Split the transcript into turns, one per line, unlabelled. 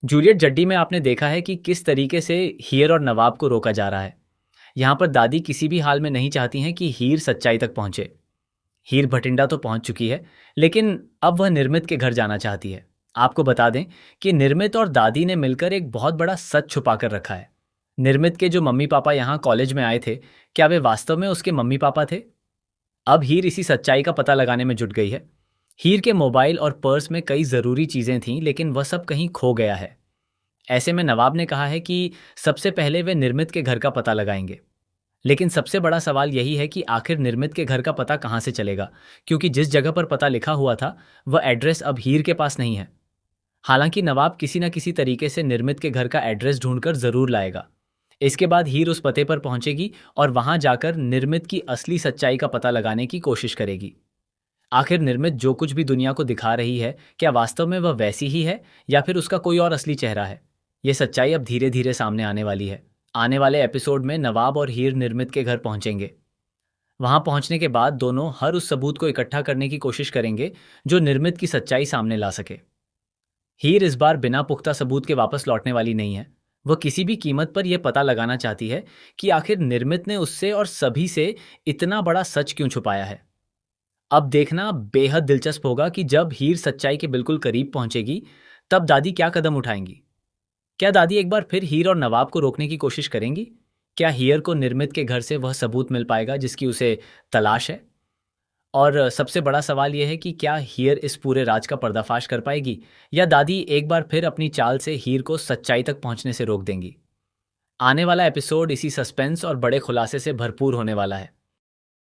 Juliet जड्डी में आपने देखा है कि किस तरीके से हीर और नवाब को रोका जा रहा है। यहाँ पर दादी किसी भी हाल में नहीं चाहती हैं कि हीर सच्चाई तक पहुंचे। हीर भटिंडा तो पहुंच चुकी है, लेकिन अब वह निर्मित के घर जाना चाहती है। आपको बता दें कि निर्मित और दादी ने मिलकर एक बहुत बड़ा सच छुपा कर रखा है। निर्मित के जो मम्मी पापा यहाँ कॉलेज में आए थे, क्या वे वास्तव में उसके मम्मी पापा थे? अब हीर इसी सच्चाई का पता लगाने में जुट गई है। हीर के मोबाइल और पर्स में कई जरूरी चीजें थीं, लेकिन वह सब कहीं खो गया है। ऐसे में नवाब ने कहा है कि सबसे पहले वे निर्मित के घर का पता लगाएंगे। लेकिन सबसे बड़ा सवाल यही है कि आखिर निर्मित के घर का पता कहाँ से चलेगा, क्योंकि जिस जगह पर पता लिखा हुआ था वह एड्रेस अब हीर के पास नहीं है। हालांकि नवाब किसी न किसी तरीके से निर्मित के घर का एड्रेस ढूंढकर जरूर लाएगा। इसके बाद हीर उस पते पर पहुंचेगी और वहां जाकर निर्मित की असली सच्चाई का पता लगाने की कोशिश करेगी। आखिर निर्मित जो कुछ भी दुनिया को दिखा रही है, क्या वास्तव में वह वैसी ही है या फिर उसका कोई और असली चेहरा है? ये सच्चाई अब धीरे धीरे सामने आने वाली है। आने वाले एपिसोड में नवाब और हीर निर्मित के घर पहुंचेंगे। वहां पहुंचने के बाद दोनों हर उस सबूत को इकट्ठा करने की कोशिश करेंगे जो निर्मित की सच्चाई सामने ला सके। हीर इस बार बिना पुख्ता सबूत के वापस लौटने वाली नहीं है। वह किसी भी कीमत पर यह पता लगाना चाहती है कि आखिर निर्मित ने उससे और सभी से इतना बड़ा सच क्यों छुपाया है। अब देखना बेहद दिलचस्प होगा कि जब हीर सच्चाई के बिल्कुल करीब पहुंचेगी, तब दादी क्या कदम उठाएंगी। क्या दादी एक बार फिर हीर और नवाब को रोकने की कोशिश करेंगी? क्या हीर को निर्मित के घर से वह सबूत मिल पाएगा जिसकी उसे तलाश है? और सबसे बड़ा सवाल यह है कि क्या हीर इस पूरे राज का पर्दाफाश कर पाएगी, या दादी एक बार फिर अपनी चाल से हीर को सच्चाई तक पहुंचने से रोक देंगी। आने वाला एपिसोड इसी सस्पेंस और बड़े खुलासे से भरपूर होने वाला है।